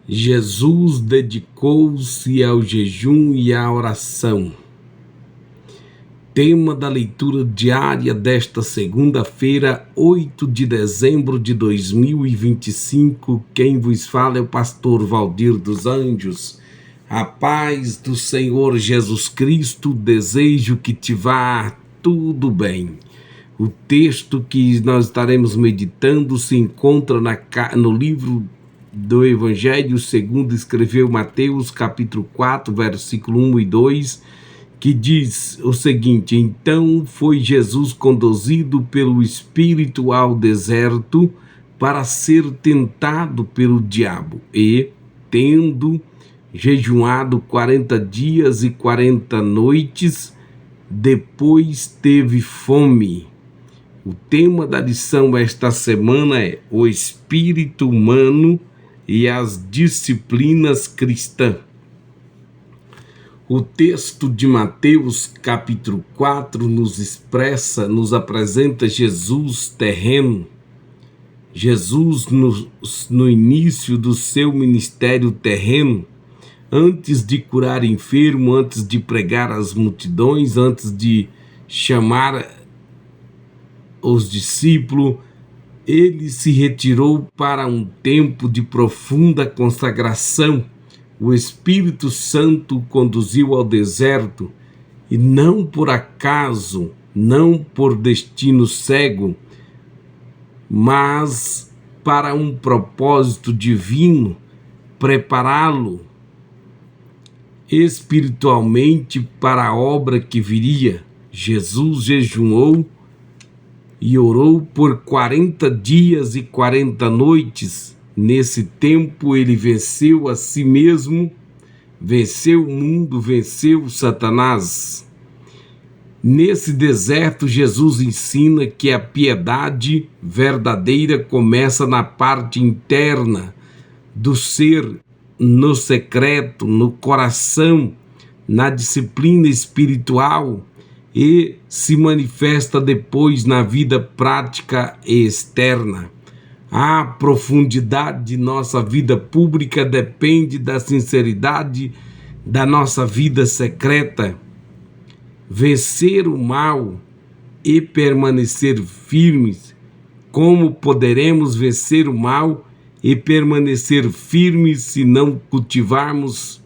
Jesus dedicou-se ao jejum e à oração. Tema da leitura diária desta segunda-feira, 8 de dezembro de 2025. Quem vos fala é o pastor Valdir dos Anjos. A paz do Senhor Jesus Cristo, desejo que te vá tudo bem. O texto que nós estaremos meditando se encontra no livro do Evangelho segundo escreveu Mateus, capítulo 4, versículo 1 e 2, que diz o seguinte: Então foi Jesus conduzido pelo Espírito ao deserto para ser tentado pelo diabo, e, tendo jejuado 40 dias e 40 noites, depois teve fome. O tema da lição esta semana é o espírito humano e as disciplinas cristãs. O texto de Mateus, capítulo 4, nos apresenta Jesus terreno. Jesus no início do seu ministério terreno, antes de curar enfermo, antes de pregar às multidões, antes de chamar os discípulos, ele se retirou para um tempo de profunda consagração. O Espírito Santo o conduziu ao deserto, e não por acaso, não por destino cego, mas para um propósito divino, prepará-lo espiritualmente para a obra que viria. Jesus jejuou e orou por 40 dias e 40 noites. Nesse tempo ele venceu a si mesmo, venceu o mundo, venceu Satanás. Nesse deserto, Jesus ensina que a piedade verdadeira começa na parte interna do ser, no secreto, no coração, na disciplina espiritual, e se manifesta depois na vida prática e externa. A profundidade de nossa vida pública depende da sinceridade da nossa vida secreta. Vencer o mal e permanecer firmes. Como poderemos vencer o mal e permanecer firmes se não cultivarmos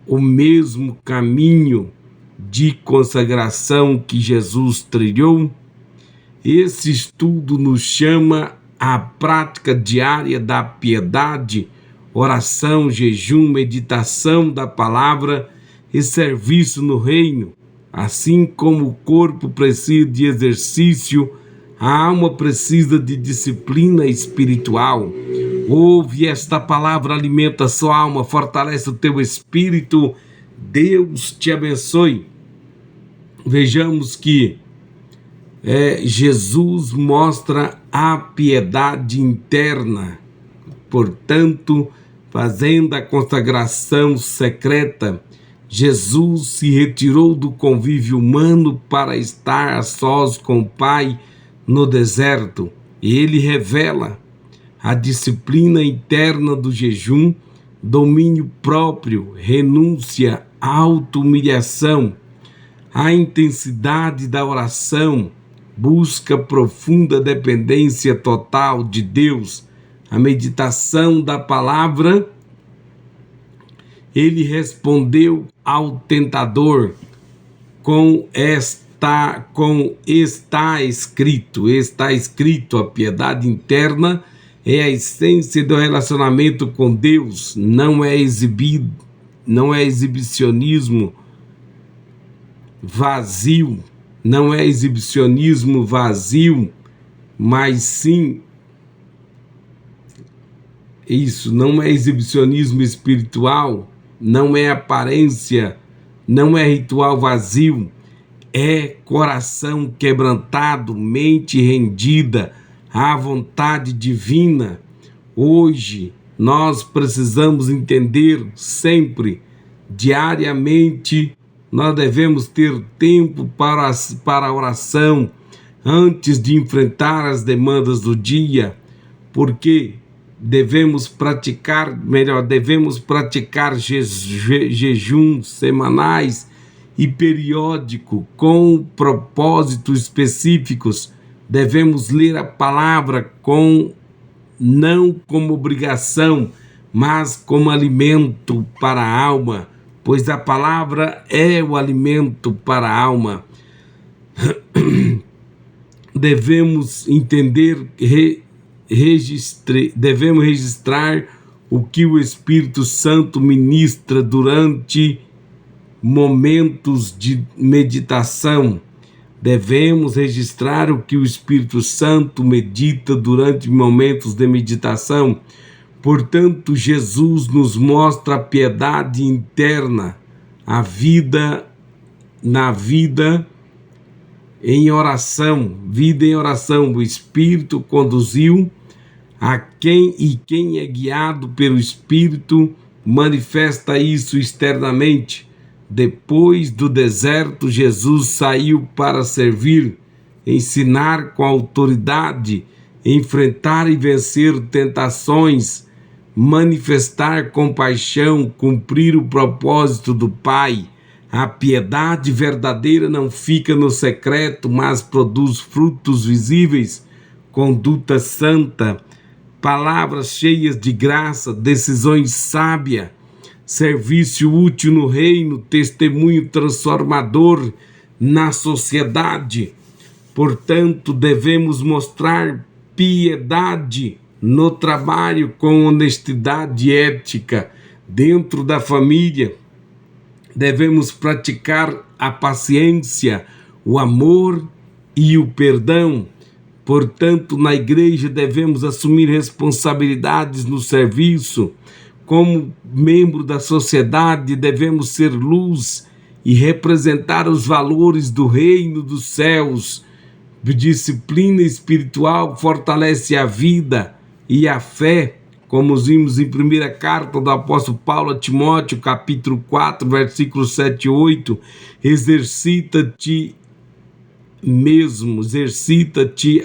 o mesmo caminho de consagração que Jesus trilhou? Esse estudo nos chama à prática diária da piedade, oração, jejum, meditação da palavra e serviço no reino. Assim como o corpo precisa de exercício, a alma precisa de disciplina espiritual. Ouve esta palavra, alimenta a sua alma, fortalece o teu espírito. Deus te abençoe. Vejamos que Jesus mostra a piedade interna, portanto, fazendo a consagração secreta. Jesus se retirou do convívio humano para estar a sós com o Pai no deserto. Ele revela a disciplina interna do jejum, domínio próprio, renúncia, auto-humilhação, a intensidade da oração, busca profunda dependência total de Deus, a meditação da palavra. Ele respondeu ao tentador com está escrito. A piedade interna é a essência do relacionamento com Deus, não é exibicionismo vazio, mas sim não é exibicionismo espiritual, não é aparência, não é ritual vazio, é coração quebrantado, mente rendida à vontade divina. Hoje nós precisamos entender sempre, diariamente, nós devemos ter tempo para a oração antes de enfrentar as demandas do dia, porque devemos praticar jejuns semanais e periódico com propósitos específicos. Devemos ler a palavra não como obrigação, mas como alimento para a alma, pois a palavra é o alimento para a alma. Devemos entender, devemos registrar o que o Espírito Santo ministra durante momentos de meditação. Devemos registrar o que o Espírito Santo medita durante momentos de meditação. Portanto, Jesus nos mostra a piedade interna, a vida em oração. O Espírito conduziu quem é guiado pelo Espírito manifesta isso externamente. Depois do deserto, Jesus saiu para servir, ensinar com autoridade, enfrentar e vencer tentações, manifestar compaixão, cumprir o propósito do Pai. A piedade verdadeira não fica no secreto, mas produz frutos visíveis, conduta santa, palavras cheias de graça, decisões sábias, serviço útil no reino, testemunho transformador na sociedade. Portanto, devemos mostrar piedade no trabalho com honestidade ética dentro da família. Devemos praticar a paciência, o amor e o perdão. Portanto, na igreja devemos assumir responsabilidades no serviço. Como membro da sociedade, devemos ser luz e representar os valores do reino dos céus. Disciplina espiritual fortalece a vida e a fé, como vimos em primeira carta do apóstolo Paulo a Timóteo, capítulo 4, versículos 7 e 8. Exercita-te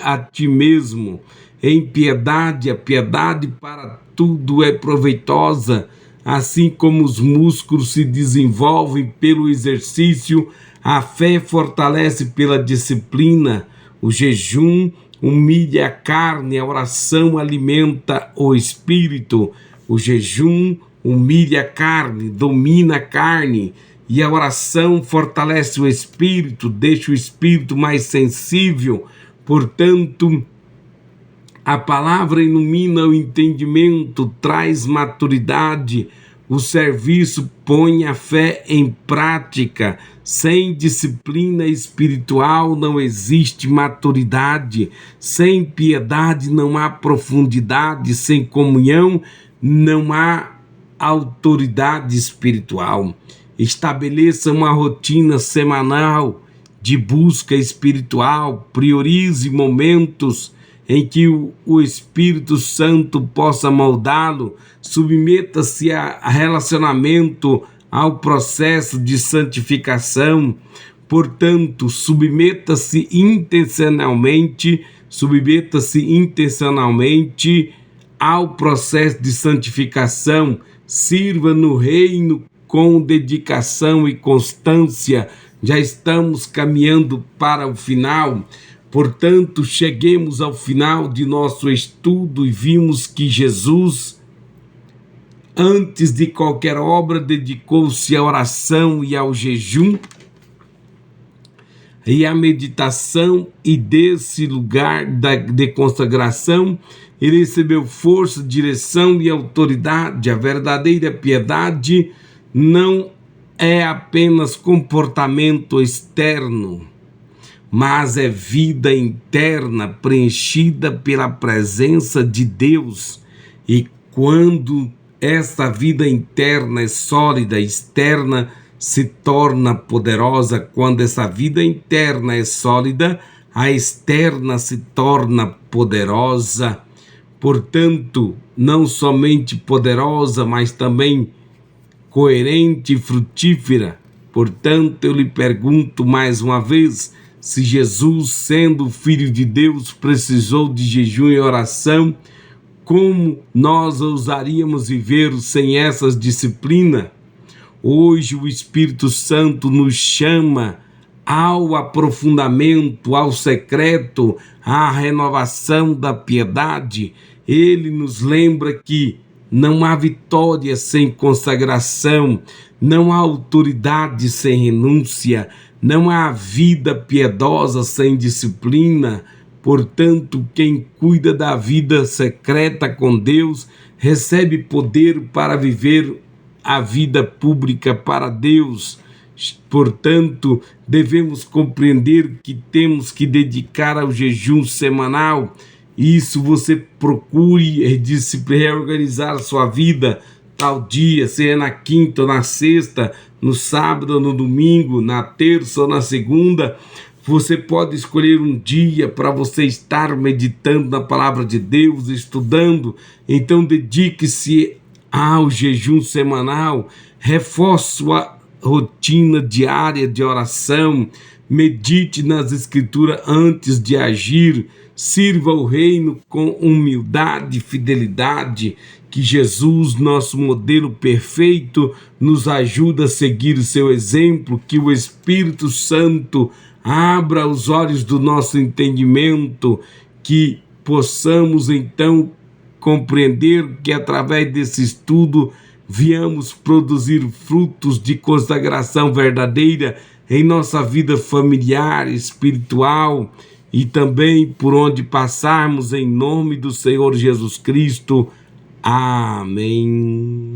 a ti mesmo em piedade. A piedade para tudo é proveitosa, assim como os músculos se desenvolvem pelo exercício, a fé fortalece pela disciplina. O jejum humilha a carne, a oração alimenta o espírito. O jejum humilha a carne, domina a carne, e a oração fortalece o espírito, deixa o espírito mais sensível. Portanto, a palavra ilumina o entendimento, traz maturidade. O serviço põe a fé em prática. Sem disciplina espiritual não existe maturidade. Sem piedade não há profundidade. Sem comunhão não há autoridade espiritual. Estabeleça uma rotina semanal de busca espiritual. Priorize momentos em que o Espírito Santo possa moldá-lo. Submeta-se a relacionamento, ao processo de santificação. Portanto, submeta-se intencionalmente ao processo de santificação. Sirva no reino com dedicação e constância. Já estamos caminhando para o final. Portanto, cheguemos ao final de nosso estudo e vimos que Jesus, antes de qualquer obra, dedicou-se à oração e ao jejum e à meditação, e desse lugar de consagração ele recebeu força, direção e autoridade. A verdadeira piedade não é apenas comportamento externo, mas é vida interna preenchida pela presença de Deus. E quando essa vida interna é sólida, externa se torna poderosa. Quando essa vida interna é sólida, a externa se torna poderosa. Portanto, não somente poderosa, mas também coerente e frutífera. Portanto, eu lhe pergunto mais uma vez: se Jesus, sendo Filho de Deus, precisou de jejum e oração, Como nós ousaríamos viver sem essas disciplinas? Hoje o Espírito Santo nos chama ao aprofundamento, ao secreto, à renovação da piedade. Ele nos lembra que não há vitória sem consagração, não há autoridade sem renúncia, não há vida piedosa sem disciplina. Portanto, quem cuida da vida secreta com Deus recebe poder para viver a vida pública para Deus. Portanto, devemos compreender que temos que dedicar ao jejum semanal. Isso você procure reorganizar sua vida, tal dia, seja na quinta ou na sexta, no sábado ou no domingo, na terça ou na segunda. Você pode escolher um dia para você estar meditando na palavra de Deus, estudando. Então dedique-se ao jejum semanal, reforce sua rotina diária de oração, medite nas escrituras antes de agir, sirva o reino com humildade e fidelidade. Que Jesus, nosso modelo perfeito, nos ajuda a seguir o seu exemplo, que o Espírito Santo abra os olhos do nosso entendimento, que possamos então compreender que através desse estudo viemos produzir frutos de consagração verdadeira em nossa vida familiar, espiritual e também por onde passarmos, em nome do Senhor Jesus Cristo. Amém.